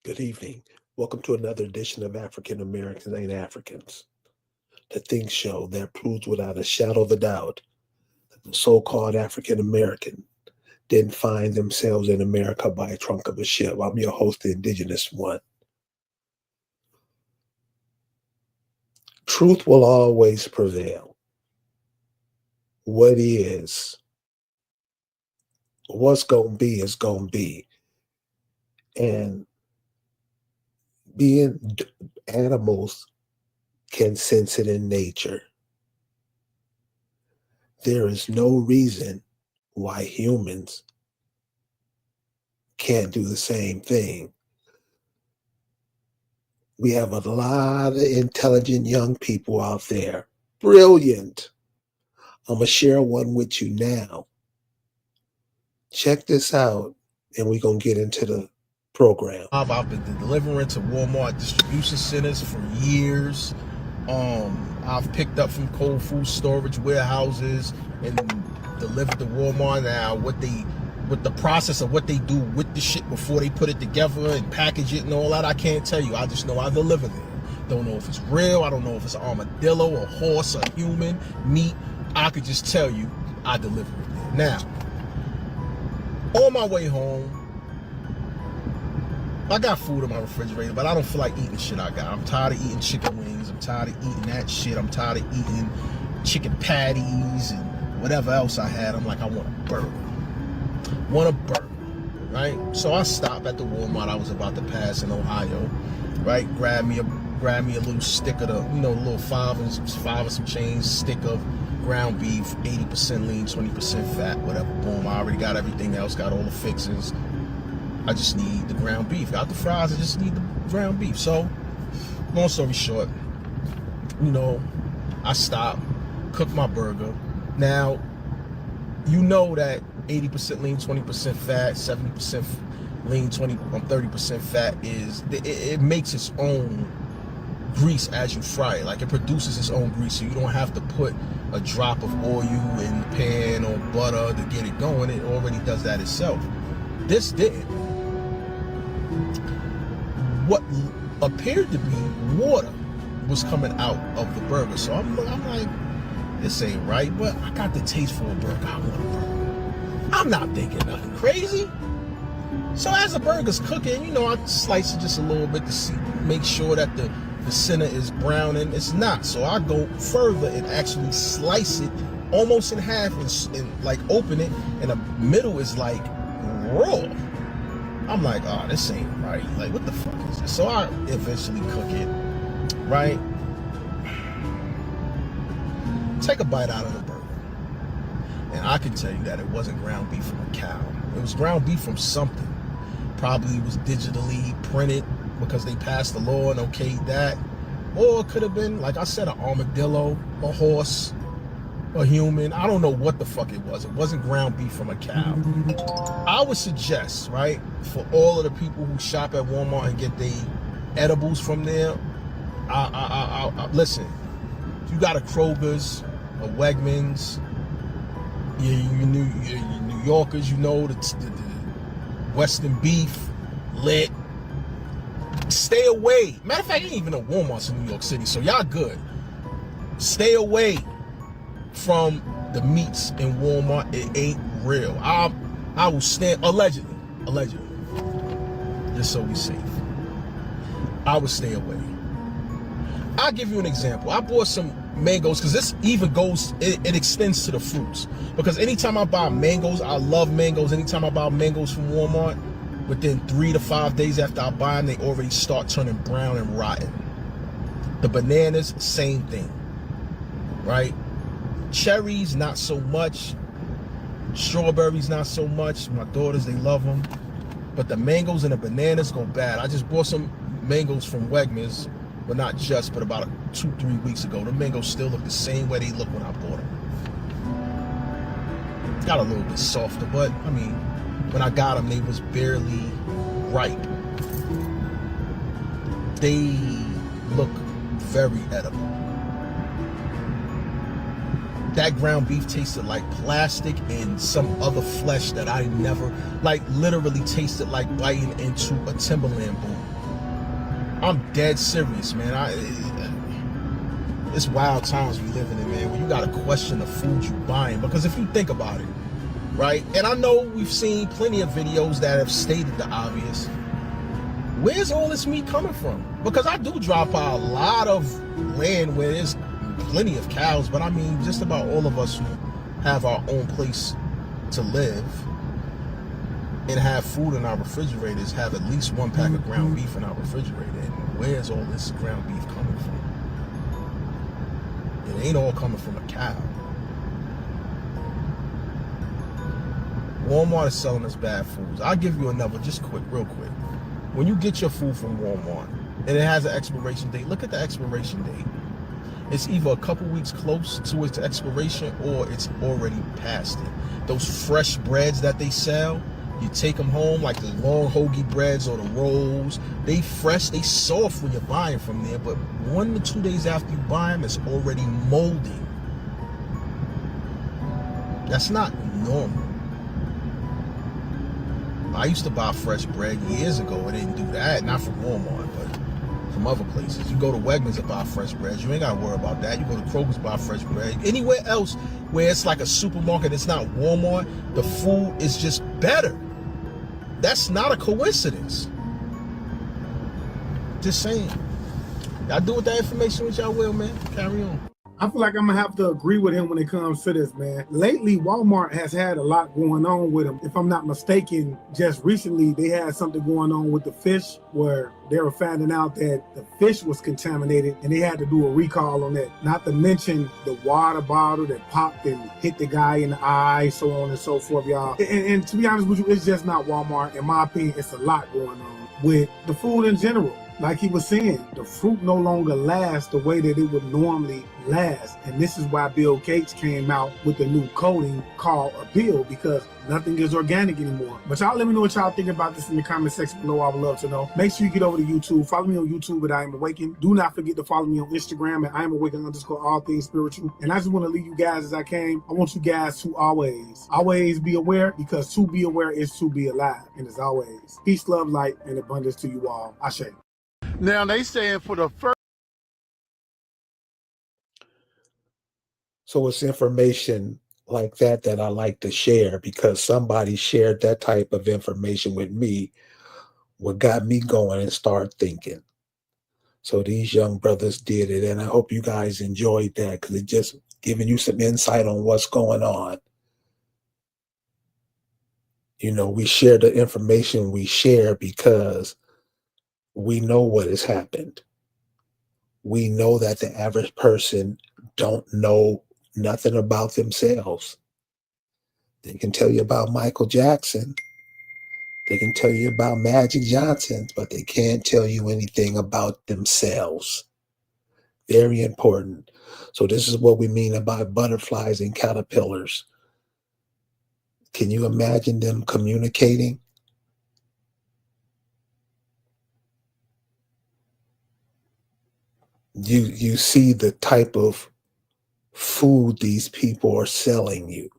Good evening. Welcome to another edition of African Americans Ain't Africans, the Think Show that proves without a shadow of a doubt that the so called African American didn't find themselves in America by a trunk of a ship. I'm your host, the Indigenous One. Truth will always prevail. What is, what's going to be is going to be. And being animals can sense it in nature. There is no reason why humans can't do the same thing. We have a lot of intelligent young people out there. Brilliant. I'm going to share one with you now. Check this out, and we're going to get into the program. I've been delivering to Walmart distribution centers for years. I've picked up from cold food storage warehouses and delivered to Walmart. Now, with the process of what they do with the shit before they put it together and package it and all that, I can't tell you. I just know I deliver there. Don't know if it's real. I don't know if it's an armadillo, a horse, a human, meat. I could just tell you I deliver it there. Now, on my way home, I got food in my refrigerator, but I don't feel like eating the shit I got. I'm tired of eating chicken wings. I'm tired of eating that shit. I'm tired of eating chicken patties and whatever else I had. I'm like, I want a burger. Right? So I stopped at the Walmart I was about to pass in Ohio, right? Grab me a little stick of the, little five and some change stick of ground beef, 80% lean, 20% fat, whatever. Boom. I already got everything else, got all the fixings. I just need the ground beef. Got the fries, I just need the ground beef. So, long story short, I stopped, cooked my burger. Now, you know that 80% lean, 20% fat, 70% lean, 30% fat it makes its own grease as you fry it. Like, it produces its own grease, so you don't have to put a drop of oil in the pan or butter to get it going. It already does that itself. This didn't. What appeared to be water was coming out of the burger. So I'm like, this ain't right, but I got the taste for a burger. I want a burger. I'm not thinking nothing crazy. So as the burger's cooking, I slice it just a little bit to make sure that the center is brown, and it's not. So I go further and actually slice it almost in half and like open it, and the middle is like raw. I'm like, oh, this ain't right. Like, what the fuck is this? So I eventually cook it, right? Take a bite out of the burger. And I can tell you that it wasn't ground beef from a cow. It was ground beef from something. Probably was digitally printed because they passed the law and okayed that. Or it could have been, like I said, an armadillo, a horse, a human. I don't know what the fuck it was. It wasn't ground beef from a cow. I would suggest, right, for all of the people who shop at Walmart and get their edibles from there, listen, you got a Kroger's, a Wegmans, you New Yorkers, the Western Beef, Lit. Stay away. Matter of fact, ain't even a Walmart's in New York City, so y'all good. Stay away from the meats in Walmart. It ain't real. I will stand, allegedly, just so we safe, I would stay away. I'll give you an example. I bought some mangoes, because this even goes, it extends to the fruits, because anytime I buy mangoes, I love mangoes. Anytime I buy mangoes from Walmart, within 3 to 5 days after I buy them, they already start turning brown and rotten. The bananas, same thing, right? Cherries, not so much. Strawberries, not so much. My daughters, they love them. But the mangoes and the bananas go bad. I just bought some mangoes from Wegmans, but not just, but about 2-3 weeks ago. The mangoes still look the same way they look when I bought them. Got a little bit softer, but I mean, when I got them, they was barely ripe. They look very edible. that ground beef tasted like plastic and some other flesh that I never, like literally tasted like biting into a Timberland boot. I'm dead serious, man. It's wild times we living in, man, when you gotta question the food you buying. Because if you think about it, right? And I know we've seen plenty of videos that have stated the obvious. Where's all this meat coming from? Because I do drop by a lot of land where there's plenty of cows, but I mean, just about all of us who have our own place to live and have food in our refrigerators have at least one pack of ground beef in our refrigerator. And where's all this ground beef coming from? It ain't all coming from a cow. Walmart is selling us bad foods. I'll give you another, just real quick. When you get your food from Walmart and it has an expiration date, look at the expiration date. It's either a couple weeks close to its expiration or it's already past it. Those fresh breads that they sell, you take them home, like the long hoagie breads or the rolls. They fresh, they soft when you're buying from there, but 1 to 2 days after you buy them, it's already molding. That's not normal. I used to buy fresh bread years ago. I didn't do that, not from Walmart, but from other places. You go to Wegmans and buy fresh bread. You ain't got to worry about that. You go to Kroger's, buy fresh bread. Anywhere else where it's like a supermarket, it's not Walmart, the food is just better. That's not a coincidence. Just saying. Y'all do with that information what y'all will, man. Carry on. I feel like I'm gonna have to agree with him when it comes to this, man. Lately, Walmart has had a lot going on with them. If I'm not mistaken, just recently they had something going on with the fish where they were finding out that the fish was contaminated and they had to do a recall on that. Not to mention the water bottle that popped and hit the guy in the eye, so on and so forth, y'all. And to be honest with you, it's just not Walmart. In my opinion, it's a lot going on with the food in general. Like he was saying, the fruit no longer lasts the way that it would normally last. And this is why Bill Gates came out with the new coating called Appeal, because nothing is organic anymore. But y'all let me know what y'all think about this in the comment section below. I would love to know. Make sure you get over to YouTube. Follow me on YouTube at I Am Awakened. Do not forget to follow me on Instagram at I Am Awakened _ all things spiritual. And I just want to leave you guys as I came. I want you guys to always be aware, because to be aware is to be alive. And as always, peace, love, light, and abundance to you all. Ashe. Now they saying for the first. So it's information like that I like to share, because somebody shared that type of information with me, what got me going and start thinking. So these young brothers did it, and I hope you guys enjoyed that, because it just giving you some insight on what's going on. You know, we share the information we share because we know what has happened. We know that the average person don't know nothing about themselves. They can tell you about Michael Jackson. They can tell you about Magic Johnson, but they can't tell you anything about themselves. Very important. So this is what we mean about butterflies and caterpillars. Can you imagine them communicating? You see the type of food these people are selling you.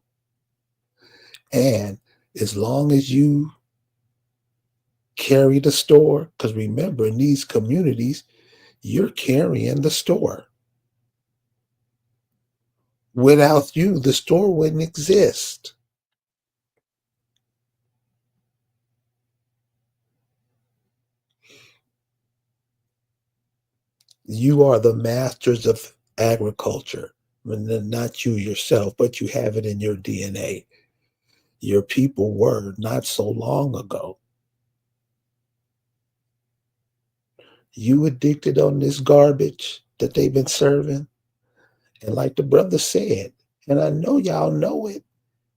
And as long as you carry the store, because remember, in these communities, you're carrying the store. Without you, the store wouldn't exist. You are the masters of agriculture. Not you yourself, but you have it in your DNA. Your people were not so long ago. You addicted on this garbage that they've been serving. And like the brother said, and I know y'all know it,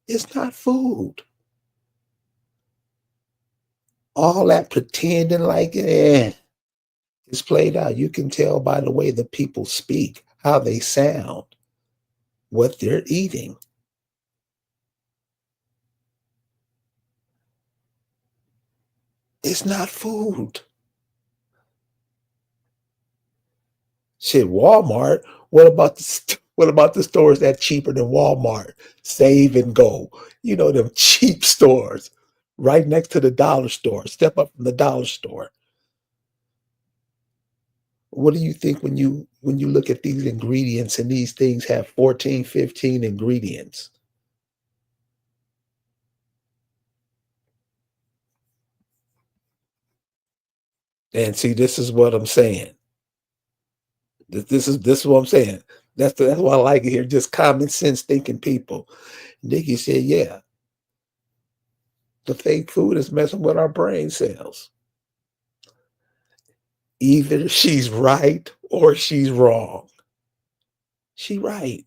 it's not food. All that pretending like it's played out. You can tell by the way the people speak, how they sound, what they're eating. It's not food. Shit, Walmart, what about the What about the stores that cheaper than Walmart? Save and Go. You know, them cheap stores right next to the dollar store. Step up from the dollar store. What do you think when you look at these ingredients and these things have 14, 15 ingredients? And see, this is what I'm saying. This is what I'm saying. That's why I like it here. Just common sense thinking people. Nikki said, yeah, the fake food is messing with our brain cells. Either she's right or she's wrong. She right.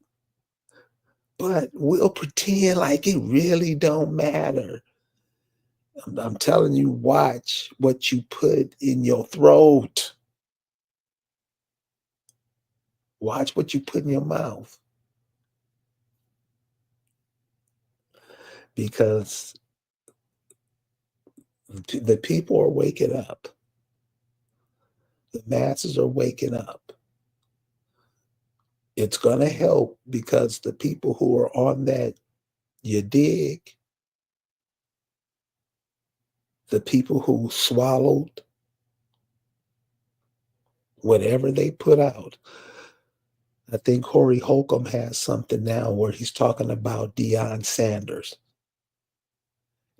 But we'll pretend like it really don't matter. I'm telling you, watch what you put in your throat. Watch what you put in your mouth. Because the people are waking up. The masses are waking up. It's going to help because the people who are on that, you dig, the people who swallowed whatever they put out. I think Corey Holcomb has something now where he's talking about Deion Sanders.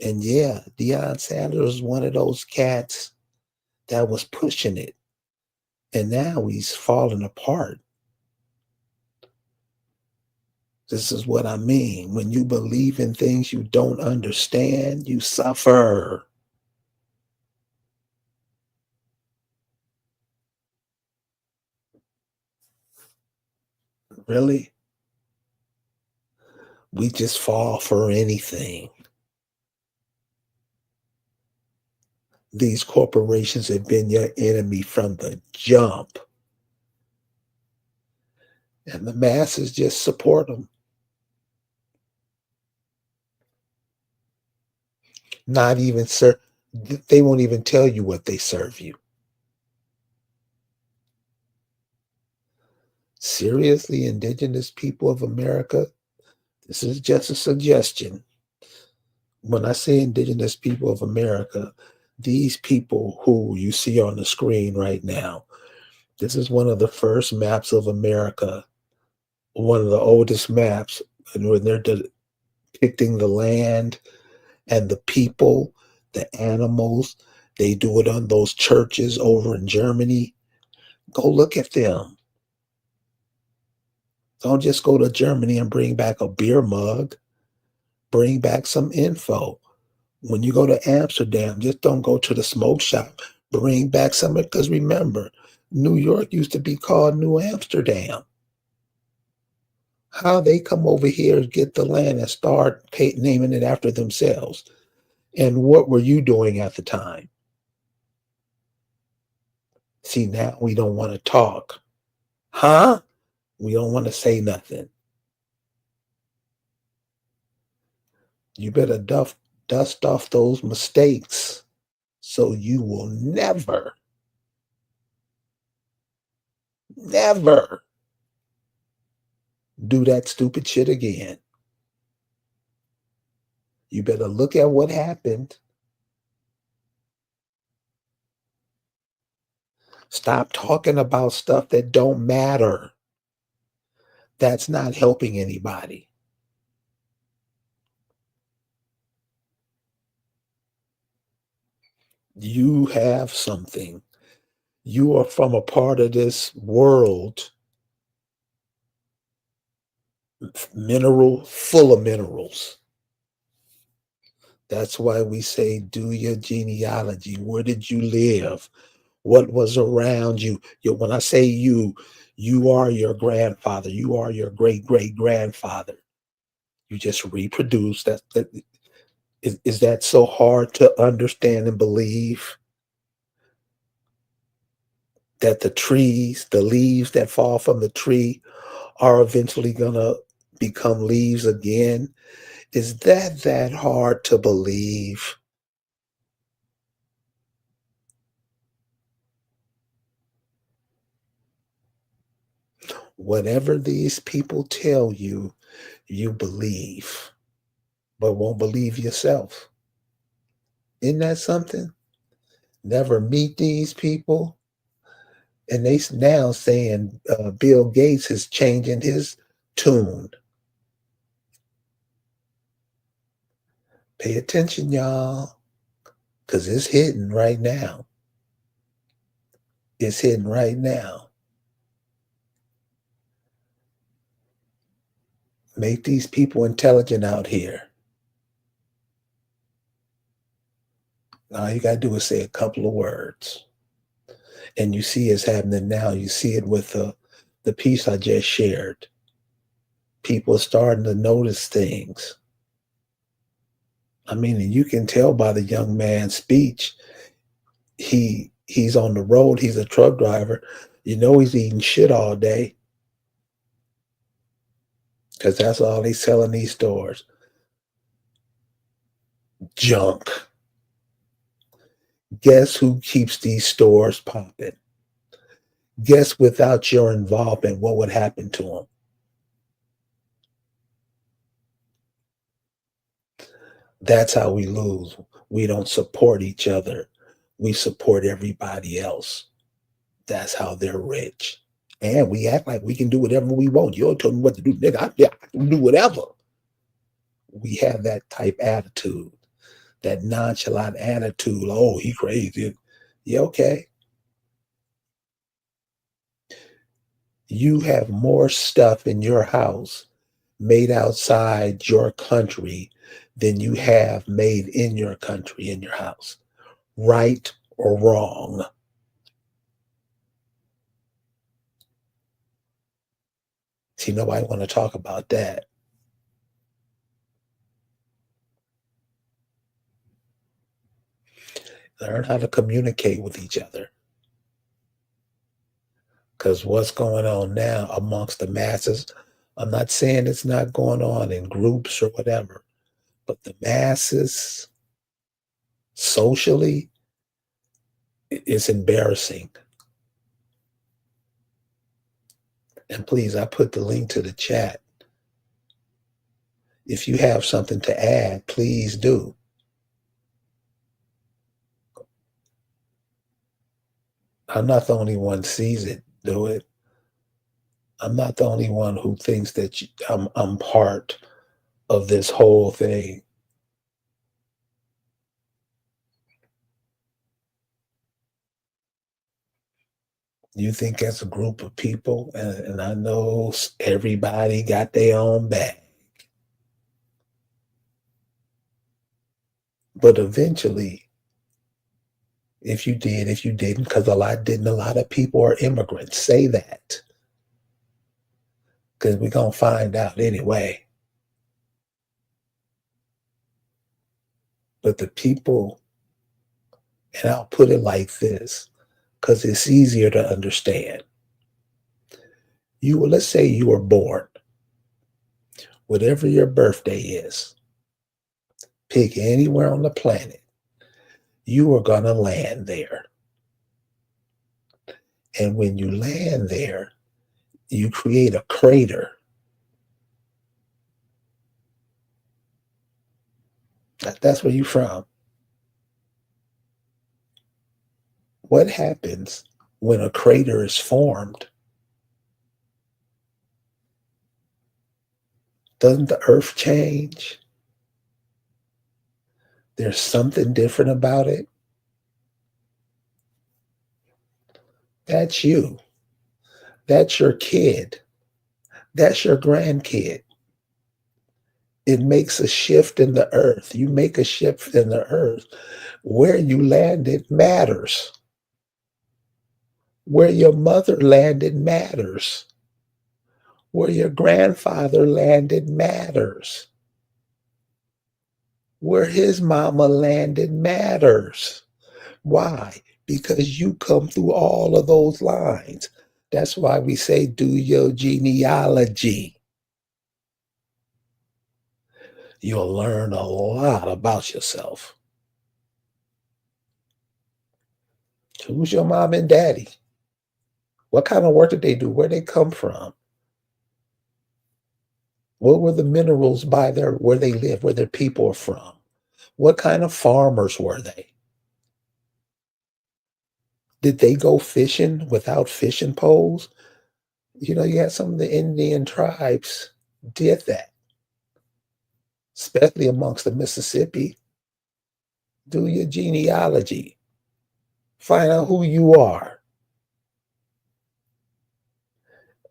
And yeah, Deion Sanders is one of those cats that was pushing it. And now he's falling apart. This is what I mean. When you believe in things you don't understand, you suffer. Really? We just fall for anything. These corporations have been your enemy from the jump. And the masses just support them. Not even, they won't even tell you what they serve you. Seriously, indigenous people of America, this is just a suggestion. When I say indigenous people of America, these people who you see on the screen right now, this is one of the first maps of America, one of the oldest maps, and when they're depicting the land and the people, the animals, they do it on those churches over in Germany. Go look at them. Don't just go to Germany and bring back a beer mug. Bring back some info. When you go to Amsterdam, just don't go to the smoke shop. Bring back some, because remember, New York used to be called New Amsterdam. How they come over here, get the land, and start naming it after themselves. And what were you doing at the time? See, now we don't want to talk. Huh? We don't want to say nothing. You better dust off those mistakes so you will never do that stupid shit again. You better look at what happened. Stop talking about stuff that don't matter. That's not helping anybody. You have something. You are from a part of this world, full of minerals. That's why we say, do your genealogy. Where did you live? What was around you? When I say you are your grandfather. You are your great-great-grandfather. You just reproduce. Is that so hard to understand and believe? That the trees, the leaves that fall from the tree are eventually going to become leaves again? Is that hard to believe? Whatever these people tell you, you believe, but won't believe yourself. Isn't that something? Never meet these people. And they now saying Bill Gates is changing his tune. Pay attention, y'all, because it's hitting right now. It's hitting right now. Make these people intelligent out here. All you got to do is say a couple of words. And you see it's happening now. You see it with the piece I just shared. People are starting to notice things. I mean, and you can tell by the young man's speech, he's on the road, he's a truck driver. You know he's eating shit all day. Because that's all they sell in these stores. Junk. Guess who keeps these stores popping? Guess without your involvement, what would happen to them? That's how we lose. We don't support each other. We support everybody else. That's how they're rich. And we act like we can do whatever we want. You don't tell me what to do, nigga. I can do whatever. We have that type attitude, that nonchalant attitude. Oh, he crazy. Yeah, okay. You have more stuff in your house made outside your country than you have made in your country, in your house. Right or wrong? See, nobody want to talk about that. Learn how to communicate with each other. Because what's going on now amongst the masses, I'm not saying it's not going on in groups or whatever, but the masses, socially, it's embarrassing. And please, I put the link to the chat. If you have something to add, please do. I'm not the only one sees it, do it. I'm not the only one who thinks that I'm part of this whole thing. You think as a group of people, and I know everybody got their own bag, but eventually, if you did, if you didn't, because a lot of people are immigrants. Say that. Because we're going to find out anyway. But the people, and I'll put it like this, because it's easier to understand. Let's say you were born, whatever your birthday is, pick anywhere on the planet, you are going to land there. And when you land there, you create a crater. That's where you're from. What happens when a crater is formed? Doesn't the earth change? There's something different about it. That's you. That's your kid. That's your grandkid. It makes a shift in the earth. You make a shift in the earth. Where you landed matters. Where your mother landed matters. Where your grandfather landed matters. Where his mama landed matters. Why? Because you come through all of those lines. That's why we say do your genealogy. You'll learn a lot about yourself. Who's your mom and daddy? What kind of work did they do? Where they come from? What were the minerals by where they live, where their people are from? What kind of farmers were they? Did they go fishing without fishing poles? You had some of the Indian tribes did that, especially amongst the Mississippi. Do your genealogy. Find out who you are.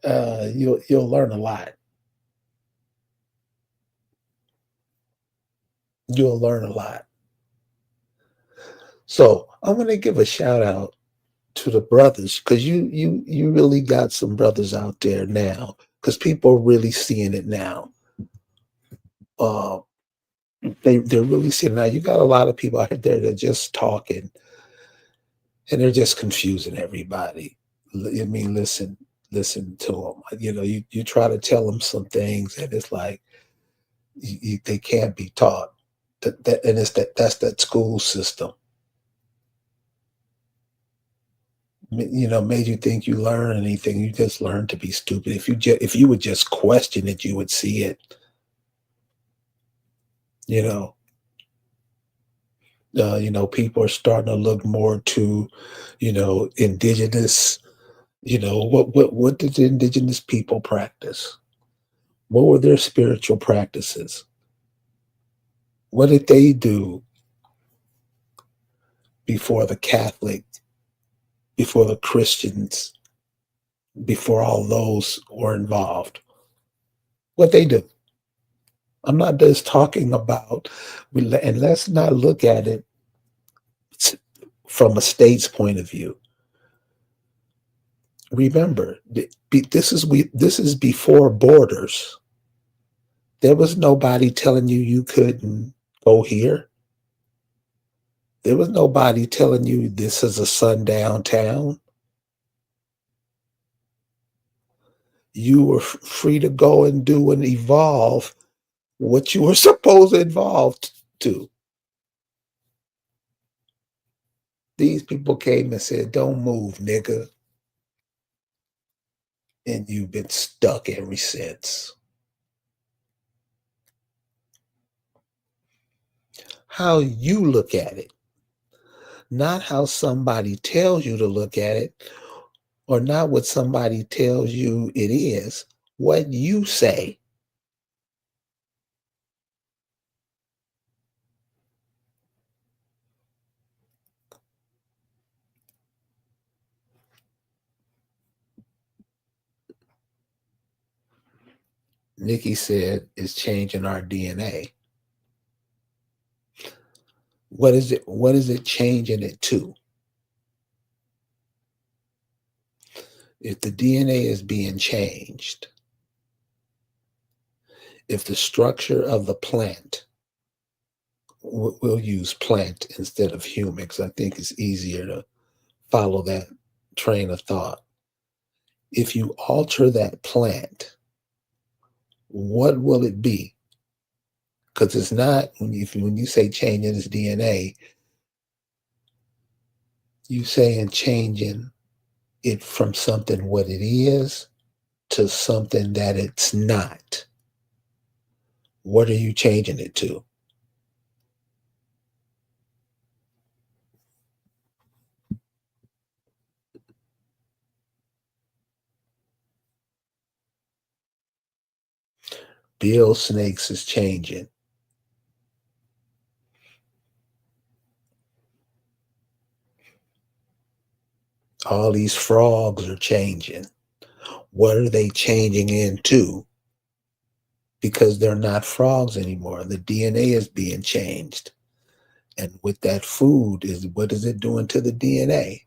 You'll learn a lot. You'll learn a lot. So I'm going to give a shout out to the brothers, because you really got some brothers out there now, because people are really seeing it now. Uh, they're really seeing it now. You got a lot of people out there that are just talking, and they're just confusing everybody. I mean, listen to them. You try to tell them some things, and it's like they can't be taught. And that's that school system. Made you think you learn anything. You just learn to be stupid. If you would just question it, you would see it. People are starting to look more to, indigenous. What did the indigenous people practice? What were their spiritual practices? What did they do before the Catholic, before the Christians, before all those were involved? What they do? I'm not just talking about, and let's not look at it from a state's point of view. Remember, this is before borders. There was nobody telling you couldn't go here. There was nobody telling you this is a sundown town. You were free to go and do and evolve what you were supposed to evolve to. These people came and said, "Don't move, nigga." And you've been stuck ever since. How you look at it, not how somebody tells you to look at it, or not what somebody tells you it is, what you say. Nikki said it's changing our DNA. What is it? What is it changing it to? If the DNA is being changed, if the structure of the plant, we'll use plant instead of human, because I think it's easier to follow that train of thought. If you alter that plant, what will it be? Because it's not, when you say changing its DNA, you saying changing it from something what it is to something that it's not. What are you changing it to? Bill Snakes is changing. All these frogs are changing. What are they changing into? Because they're not frogs anymore. The DNA is being changed. And with that food, what is it doing to the DNA?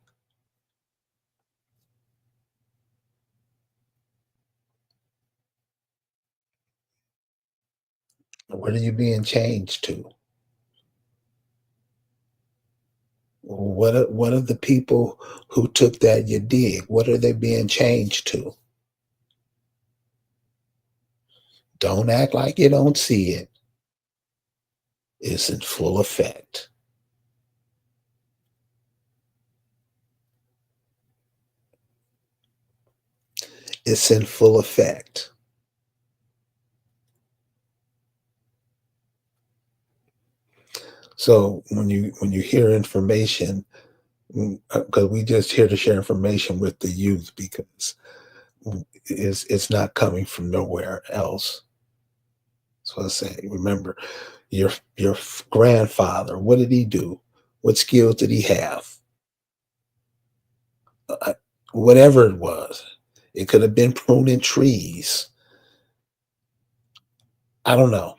What are you being changed to? What are the people who took that you dig? What are they being changed to? Don't act like you don't see it. It's in full effect. It's in full effect. So when you hear information, because we just here to share information with the youth, because it's not coming from nowhere else. So I say, remember your grandfather. What did he do? What skills did he have? Uh, Whatever it was, it could have been pruning trees. I don't know.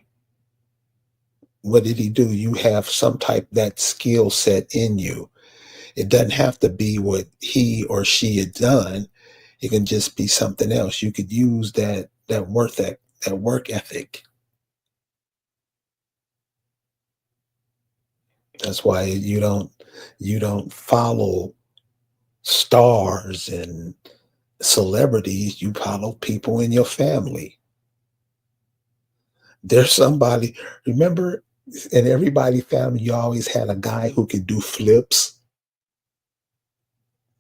What did he do? You have some type that skill set in you. It doesn't have to be what he or she had done. It can just be something else. You could use that work ethic. That's why you don't follow stars and celebrities. You follow people in your family. There's somebody, remember, in everybody family, you always had a guy who could do flips.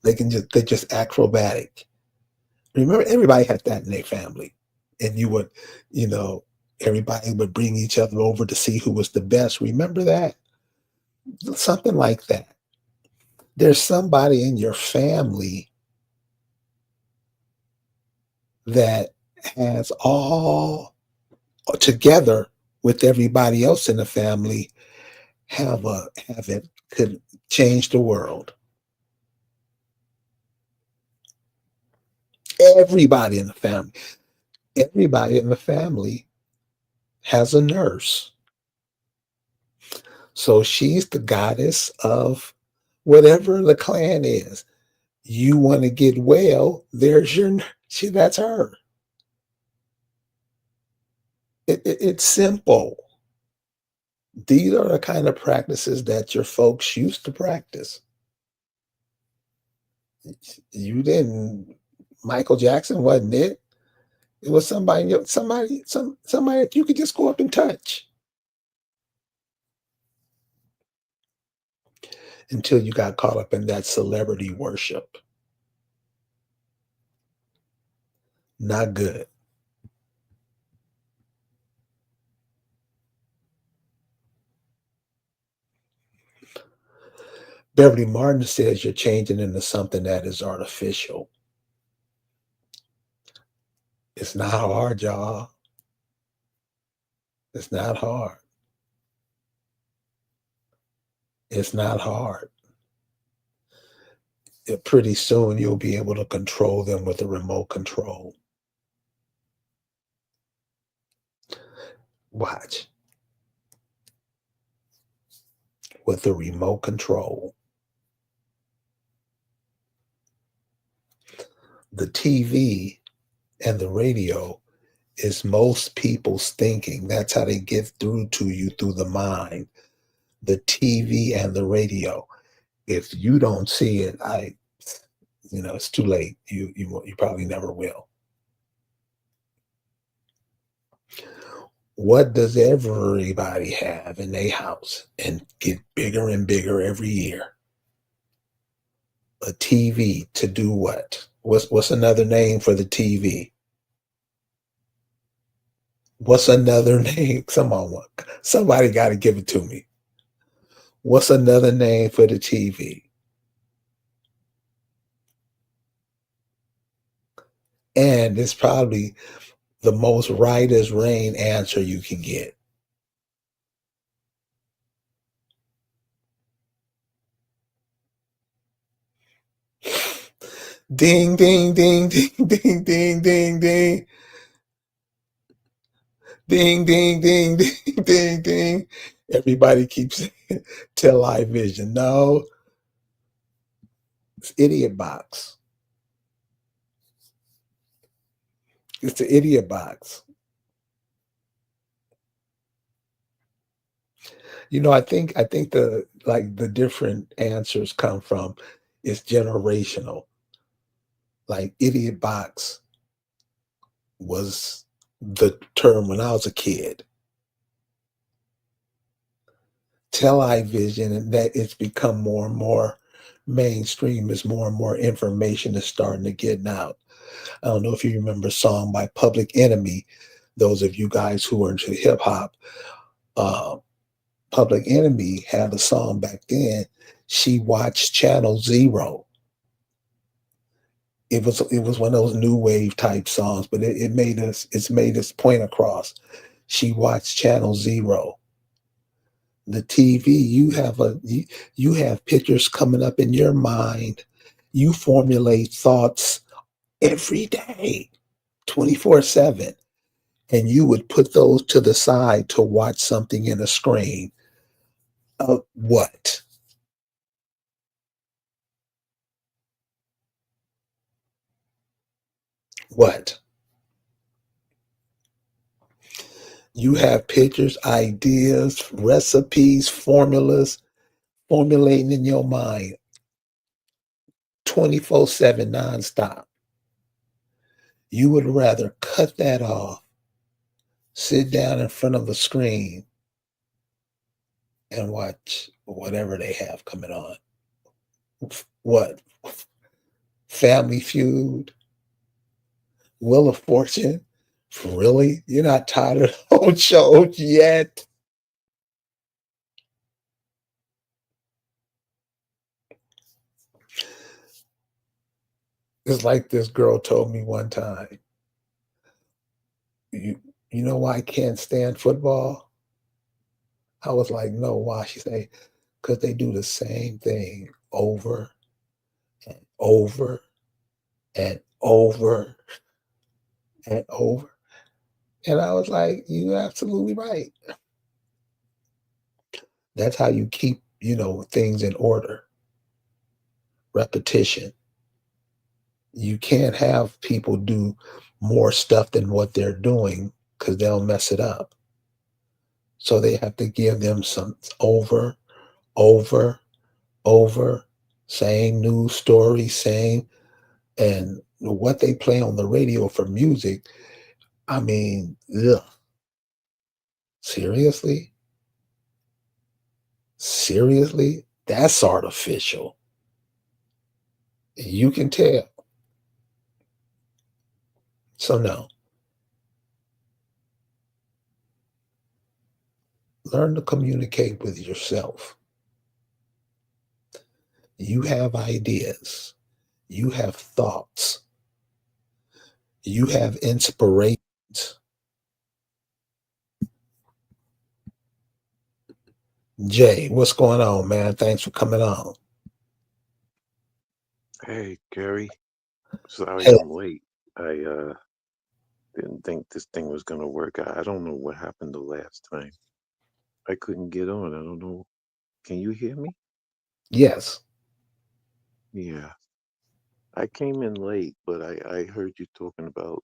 They're just acrobatic. Remember, everybody had that in their family. And you would, you know, everybody would bring each other over to see who was the best. Remember that? Something like that. There's somebody in your family that has all together with everybody else in the family have it could change the world. Everybody in the family, everybody in the family has a nurse. So she's the goddess of whatever the clan is. You want to get well, there's that's her. It's simple. These are the kind of practices that your folks used to practice. You didn't. Michael Jackson wasn't it. It was somebody that you could just go up and touch until you got caught up in that celebrity worship. Not good. Beverly Martin says you're changing into something that is artificial. It's not hard, y'all. It's not hard. It's not hard. Pretty soon you'll be able to control them with a remote control. Watch. With the remote control. The TV and the radio is most people's thinking. That's how they get through to you through the mind. The TV and the radio. If you don't see it, it's too late. You probably never will. What does everybody have in their house and get bigger and bigger every year? A TV to do what? What's another name for the TV? What's another name? Somebody got to give it to me. What's another name for the TV? And it's probably the most right as rain answer you can get. Ding, ding, ding, ding, ding, ding, ding, ding. Ding, ding, ding, ding, ding, ding. Everybody keeps saying television. No, it's Idiot Box. It's the Idiot Box. I think the different answers come from it's generational. Like Idiot Box was the term when I was a kid. Television, and that it's become more and more mainstream as more and more information is starting to get out. I don't know if you remember a song by Public Enemy, those of you guys who are into hip hop. Public Enemy had a song back then. She watched Channel Zero. It was one of those new wave type songs, but it's made its point across. She watched Channel Zero. The TV, you have pictures coming up in your mind. You formulate thoughts every day, 24/7. And you would put those to the side to watch something in a screen. What? What? You have pictures, ideas, recipes, formulas formulating in your mind 24/7 nonstop. You would rather cut that off, sit down in front of a screen, and watch whatever they have coming on. What? Family Feud? Wheel of Fortune? Really? You're not tired of old shows yet? It's like this girl told me one time, you you know why I can't stand football? I was like, no, why? She said, because they do the same thing over and over and over and over. And I was like, you're absolutely right. That's how you keep, things in order. Repetition. You can't have people do more stuff than what they're doing because they'll mess it up. So they have to give them some over, over, same news story, same, and what they play on the radio for music. I mean, ugh, seriously, seriously, that's artificial. You can tell. So no, learn to communicate with yourself. You have ideas. You have thoughts. You have inspirations. Jay, what's going on, man? Thanks for coming on. Hey, Gary. Sorry Hey, I'm late. I didn't think this thing was gonna work. I don't know what happened the last time. I couldn't get on. I don't know. Can you hear me? yes. Yeah. I came in late, but I heard you talking about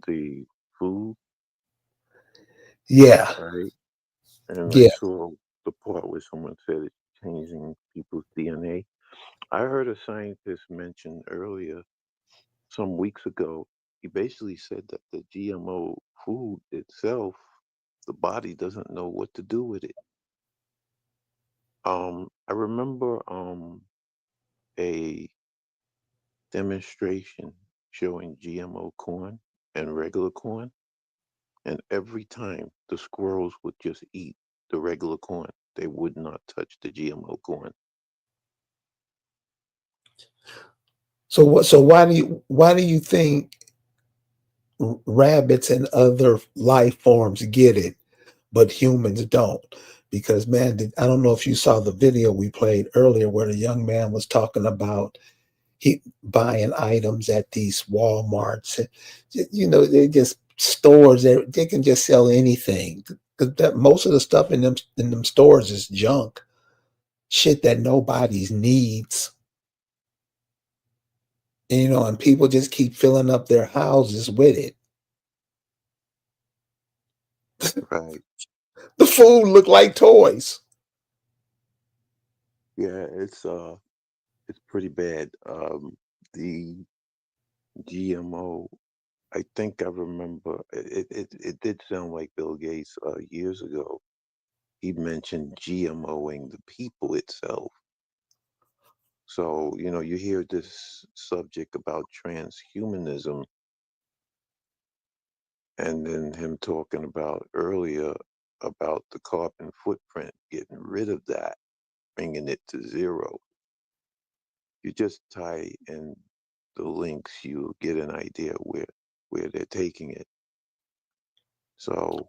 the food, Yeah. right? And I Yeah. saw the part where someone said it's changing people's DNA. I heard a scientist mention earlier, some weeks ago, he basically said that the GMO food itself, the body doesn't know what to do with it. I remember a demonstration showing GMO corn and regular corn, and every time the squirrels would just eat the regular corn. They would not touch the GMO corn. So why do you think rabbits and other life forms get it, but humans don't? Because man, I don't know if you saw the video we played earlier where the young man was talking about he buying items at these Walmarts. They just stores. They can just sell anything because that most of the stuff in them stores is junk, shit that nobody's needs. And people just keep filling up their houses with it. Right. The food look like toys. Yeah, it's pretty bad. The GMO, I think I remember it did sound like Bill Gates years ago. He mentioned GMOing the people itself. So, you hear this subject about transhumanism, and then him talking about earlier about the carbon footprint, getting rid of that, bringing it to zero. You just tie in the links, you get an idea where they're taking it. So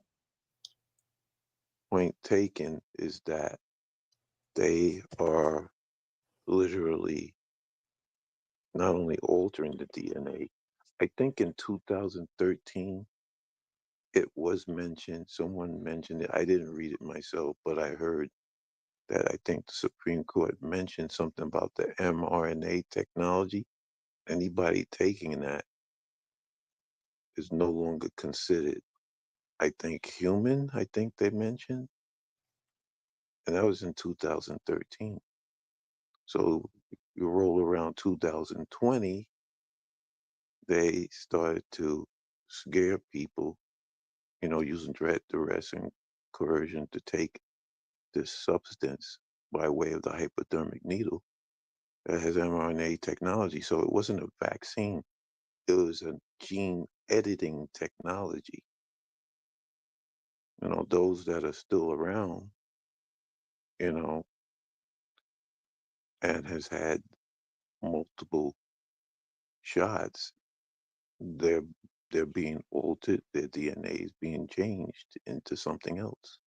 point taken is that they are literally not only altering the DNA. I think in 2013 it was mentioned, someone mentioned it. I didn't read it myself, but I heard that I think the Supreme Court mentioned something about the mRNA technology. Anybody taking that is no longer considered, I think, human, I think they mentioned. And that was in 2013. So you roll around 2020, they started to scare people, using threat, duress, and coercion to take this substance by way of the hypodermic needle that has mRNA technology. So it wasn't a vaccine, it was a gene editing technology. Those that are still around, you know, and has had multiple shots, they're they're being altered, their DNA is being changed into something else.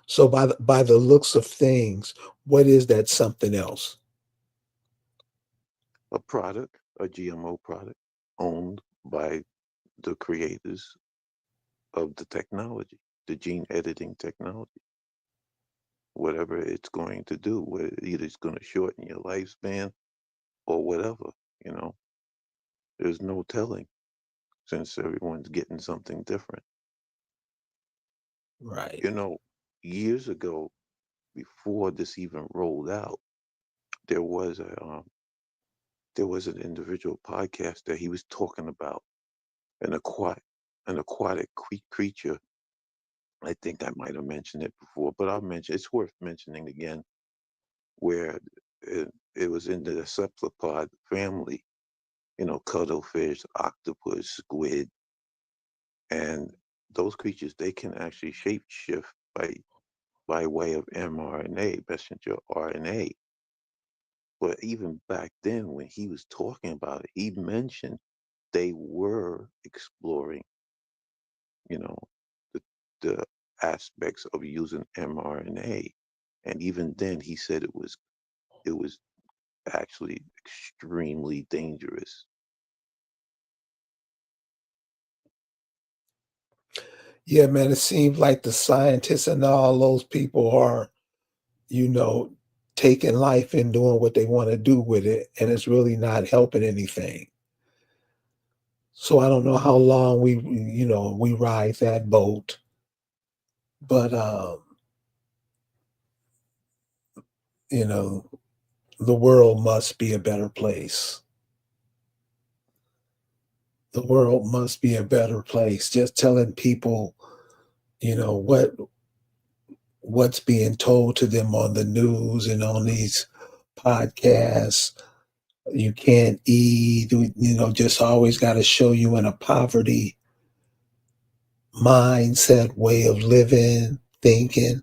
So by the looks of things, what is that something else? A product, a GMO product, owned by the creators of the technology, the gene editing technology. Whatever it's going to do, either it's going to shorten your lifespan or whatever, you know. There's no telling since everyone's getting something different. Right. You know, years ago, before this even rolled out, there was an individual podcast that he was talking about an aquatic creature. I think I might have mentioned it before, but it's worth mentioning again, where it was in the cephalopod family, cuttlefish, octopus, squid, and those creatures, they can actually shapeshift by way of mRNA, messenger RNA. But even back then, when he was talking about it, he mentioned they were exploring, you know, the, the aspects of using mRNA. And even then, he said it was actually extremely dangerous. Yeah, man, it seems like the scientists and all those people are, you know, taking life and doing what they want to do with it, and it's really not helping anything. So I don't know how long we ride that boat, but you know, the world must be a better place. The world must be a better place. Just telling people, you know, what's being told to them on the news and on these podcasts. You can't eat, just always got to show you in a poverty mindset, way of living, thinking.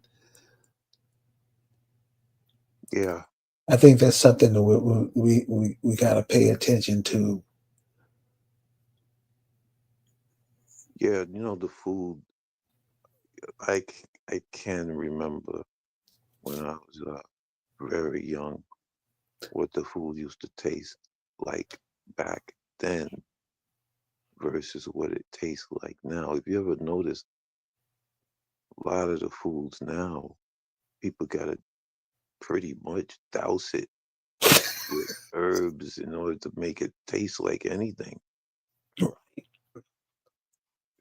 Yeah, I think that's something that we got to pay attention to. yeah, the food. I can remember when I was very young what the food used to taste like back then versus what it tastes like now. If you ever notice, a lot of the foods now, people gotta pretty much douse it with herbs in order to make it taste like anything.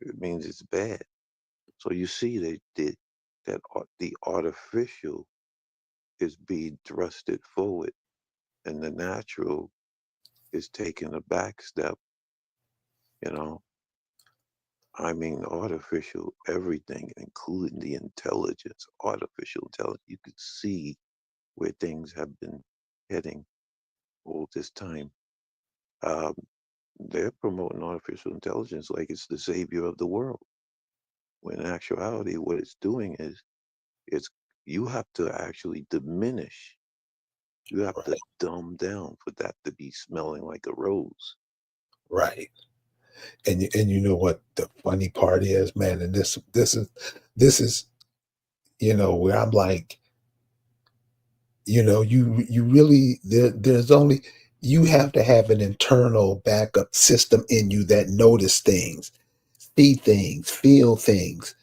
It means it's bad. So you see the artificial is being thrusted forward, and the natural is taking a back step. You know, I mean, artificial everything, including the intelligence, artificial intelligence. You could see where things have been heading all this time. Um, they're promoting artificial intelligence like it's the savior of the world. when in actuality, what it's doing is it's you have to actually diminish. You have to Right. dumb down for that to be smelling like a rose. Right. And you know what the funny part is, man, and this is where I'm like, you really there's only you have to have an internal backup system in you that notice things, see things, feel things.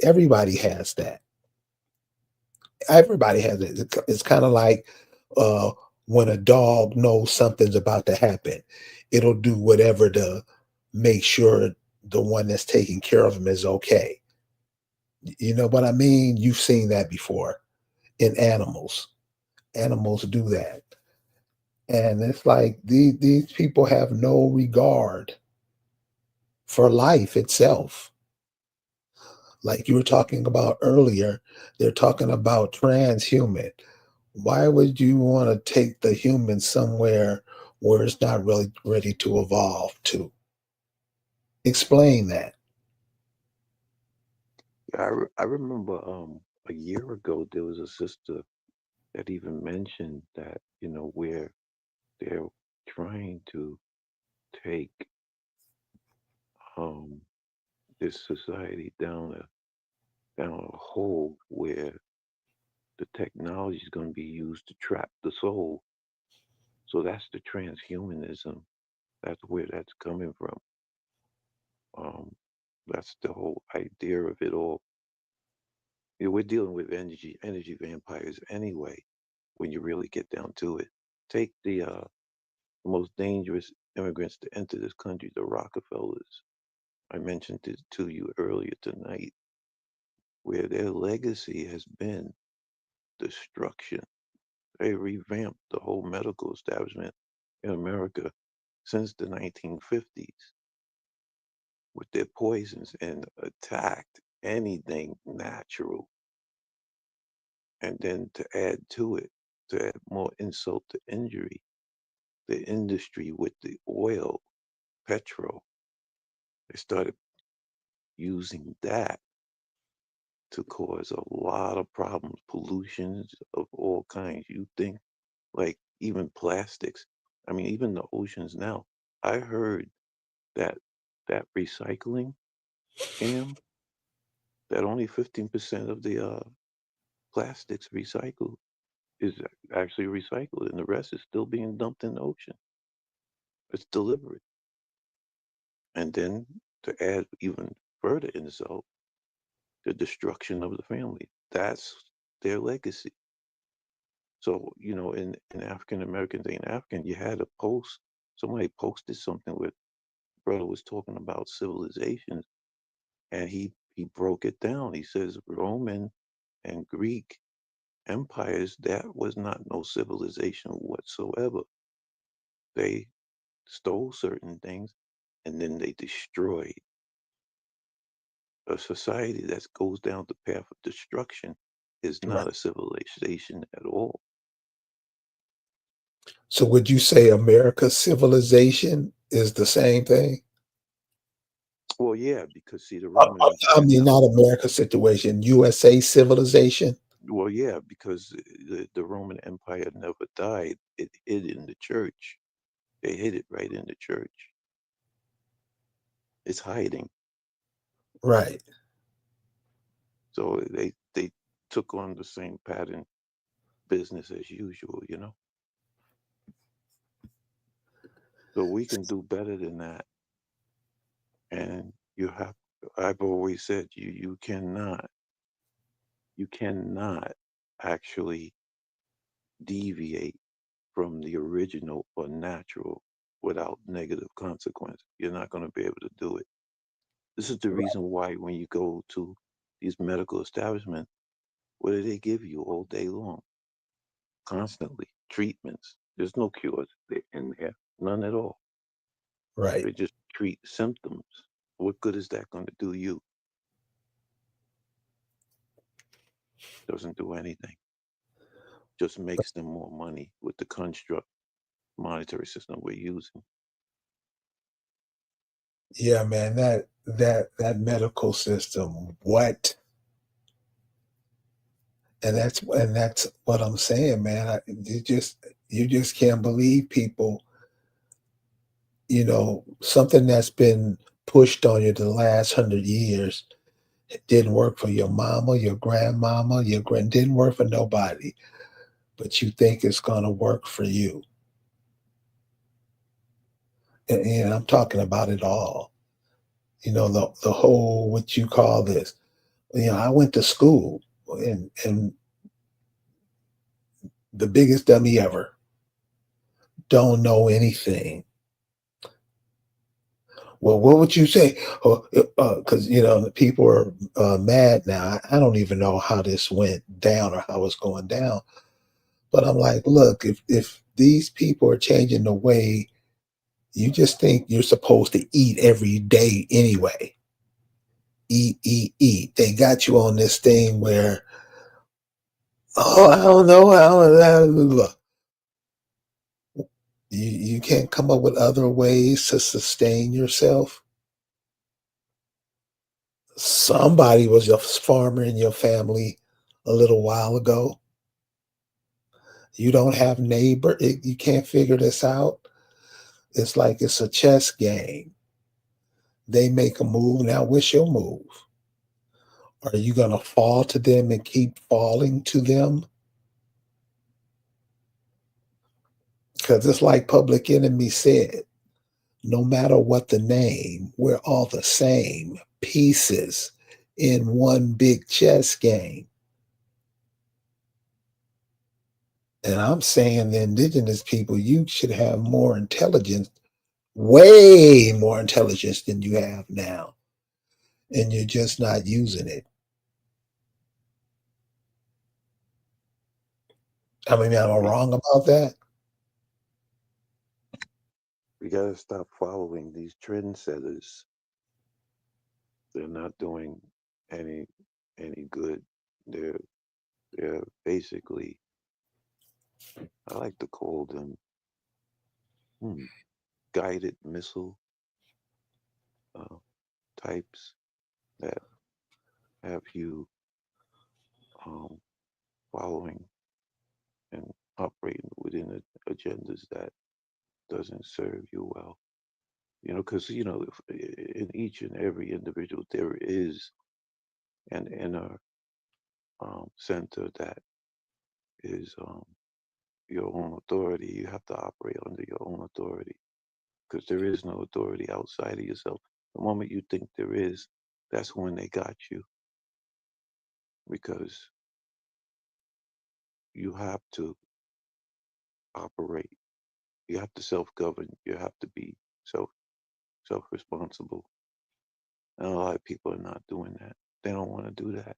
Everybody has that. Everybody has it. It's kind of like uh, when a dog knows something's about to happen, it'll do whatever to make sure the one that's taking care of him is okay. You know what I mean? You've seen that before in animals. Animals do that. And it's like these people have no regard for life itself. Like you were talking about earlier, they're talking about transhuman. Why would you want to take the human somewhere where it's not really ready to evolve to? Explain that. I remember a year ago there was a sister that even mentioned that, where they're trying to take um this society down a hole where the technology is going to be used to trap the soul. So that's the transhumanism. That's where that's coming from. Um, that's the whole idea of it all. We're dealing with energy vampires anyway. When you really get down to it, take the most dangerous immigrants to enter this country, the Rockefellers. I mentioned it to you earlier tonight, where their legacy has been destruction. They revamped the whole medical establishment in America since the 1950s with their poisons and attacked anything natural. And then to add to it, to add more insult to injury, the industry with the oil, petrol, they started using that to cause a lot of problems, pollutions of all kinds. You think like even plastics. I mean, even the oceans now. I heard that that recycling, Am, that only 15% of the plastics recycled is actually recycled, and the rest is still being dumped in the ocean. It's deliberate. And then to add even further insult, the destruction of the family. That's their legacy. So, in African Americans ain't African, you had a post, somebody posted something where brother was talking about civilizations, and he broke it down. He says Roman and Greek empires, that was not no civilization whatsoever. They stole certain things and then they destroyed. A society that goes down the path of destruction is Right. not a civilization at all. So would you say America's civilization is the same thing? Well, yeah, because see, the I Roman I Empire mean, never. not America's situation, USA civilization. Well, yeah, because the Roman Empire never died. It hid in the church. They hid it right in the church. It's hiding. Right. So they took on the same pattern, business as usual. So we can do better than that. And I've always said you cannot actually deviate from the original or natural without negative consequence. You're not going to be able to do it. This is the Right. reason why when you go to these medical establishments, what do they give you all day long? Constantly treatments. There's no cures in there, none at all. Right. They just treat symptoms. What good is that going to do you? Doesn't do anything. Just makes them more money with the construct monetary system we're using. Yeah, man, that medical system, what? And that's what I'm saying, man. You just can't believe people, something that's been pushed on you the last 100 years. It didn't work for your mama, your grandmama, didn't work for nobody, but you think it's gonna work for you. And I'm talking about it all. The whole, what you call this. I went to school, and the biggest dummy ever. Don't know anything. Well, what would you say? Because the people are mad now. I don't even know how this went down or how it's going down. But I'm like, look, if these people are changing the way you just think you're supposed to eat every day anyway, eat, eat, eat. They got you on this thing where, oh, I don't know, look, you can't come up with other ways to sustain yourself. Somebody was a farmer in your family a little while ago. You don't have neighbor. You can't figure this out. It's like it's a chess game. They make a move. Now, what's your move? Are you going to fall to them and keep falling to them? Because it's like Public Enemy said, no matter what the name, we're all the same pieces in one big chess game. And I'm saying the indigenous people, you should have more intelligence, way more intelligence than you have now. And you're just not using it. I mean, am I We wrong about that? we gotta stop following these trendsetters. They're not doing any any good. They're they're basically, I like to call them hmm, guided missile uh, types that have you um, following and operating within agendas that doesn't serve you well. Because in each and every individual there is an inner center that is your own authority. You have to operate under your own authority because there is no authority outside of yourself. The moment you think there is, that's when they got you because you have to operate. You have to self-govern. You have to be self-responsible. And a lot of people are not doing that. They don't want to do that.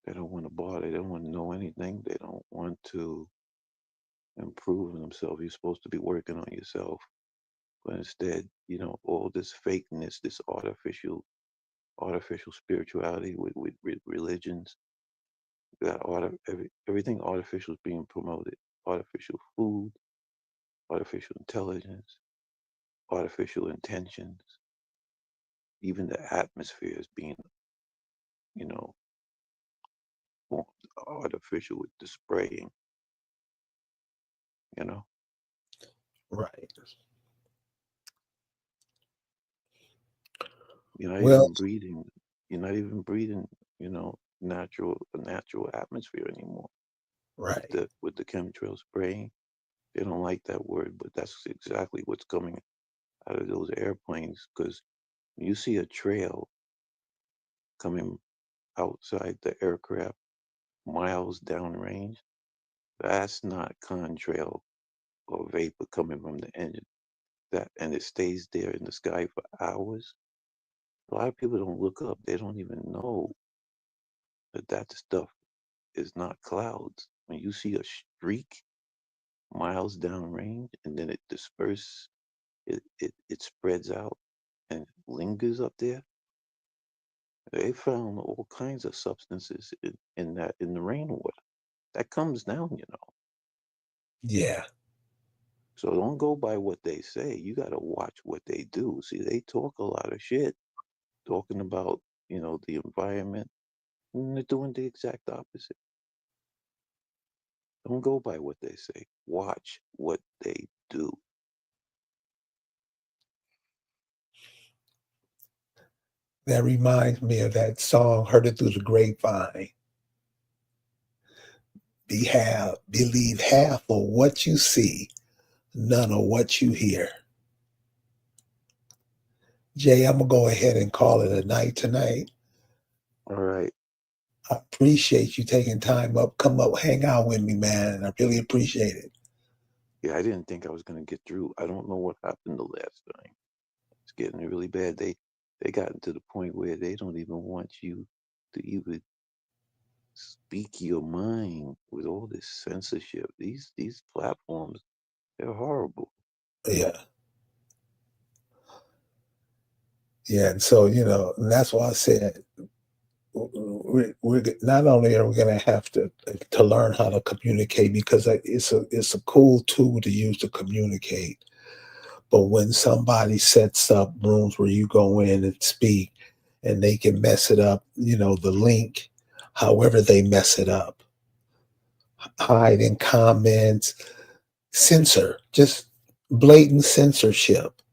They don't want to bother. They don't want to know anything. They don't want to improve themselves. You're supposed to be working on yourself. But instead, all this fakeness, this artificial spirituality with religions, that everything artificial is being promoted. Artificial food, artificial intelligence, artificial intentions. Even the atmosphere is being, you know, artificial with the spraying. You know, Right. you're not Well, even breathing. You're not even breathing. Natural atmosphere anymore with right. the chemtrail spraying. They don't like that word, but that's exactly what's coming out of those airplanes. Because you see a trail coming outside the aircraft miles downrange, that's not contrail or vapor coming from the engine. That and it stays there in the sky for hours. A lot of people don't look up. They don't even know that stuff is not clouds. When you see a streak miles downrange and then it disperses, it spreads out and lingers up there. They found all kinds of substances in the rainwater that comes down. Yeah. So don't go by what they say. You got to watch what they do. See, they talk a lot of shit talking about, the environment, and they're doing the exact opposite. Don't go by what they say. Watch what they do. That reminds me of that song, Heard It Through the Grapevine. Believe half of what you see, none of what you hear. Jay, I'm going to go ahead and call it a night tonight. All right. I appreciate you taking time up, come up, hang out with me, man. I really appreciate it. Yeah, I didn't think I was going to get through. I don't know what happened the last time. It's getting really bad. They gotten to the point where they don't even want you to even speak your mind with all this censorship. These platforms, they're horrible. Yeah. Yeah. And so, and that's why I said, we're not only are we going to have to learn how to communicate, because it's a cool tool to use to communicate. But when somebody sets up rooms where you go in and speak and they can mess it up, the link, however they mess it up, hide in comments, censor, just blatant censorship.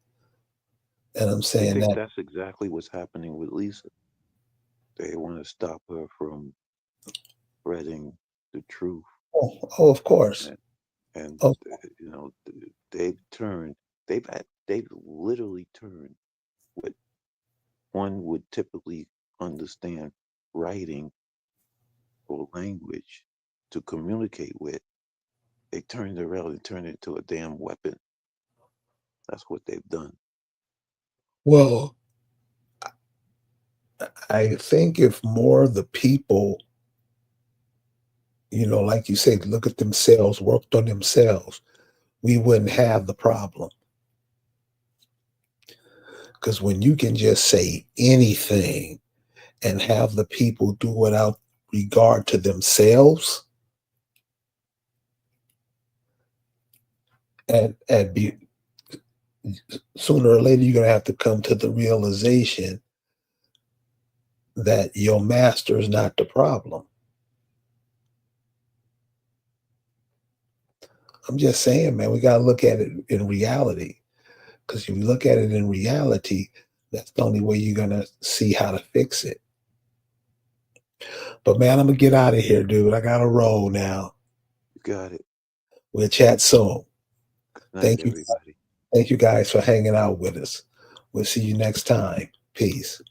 And I'm I saying think that, that's exactly what's happening with Lisa. They want to stop her from spreading the truth. oh, of course. And Oh, they've literally turned what one would typically understand writing or language to communicate with. They turned it around and turned it into a damn weapon. That's what they've done. well, I think if more of the people, like you said, look at themselves, worked on themselves, we wouldn't have the problem. Because when you can just say anything and have the people do without regard to themselves, and be sooner or later you're going to have to come to the realization that your master is not the problem. I'm just saying, man, we got to look at it in reality. Because if you look at it in reality, that's the only way you're going to see how to fix it. But man, I'm going to get out of here, dude. I got to roll now. You got it. We'll chat soon. Good night, Thank you. everybody. Thank you guys for hanging out with us. We'll see you next time. Peace.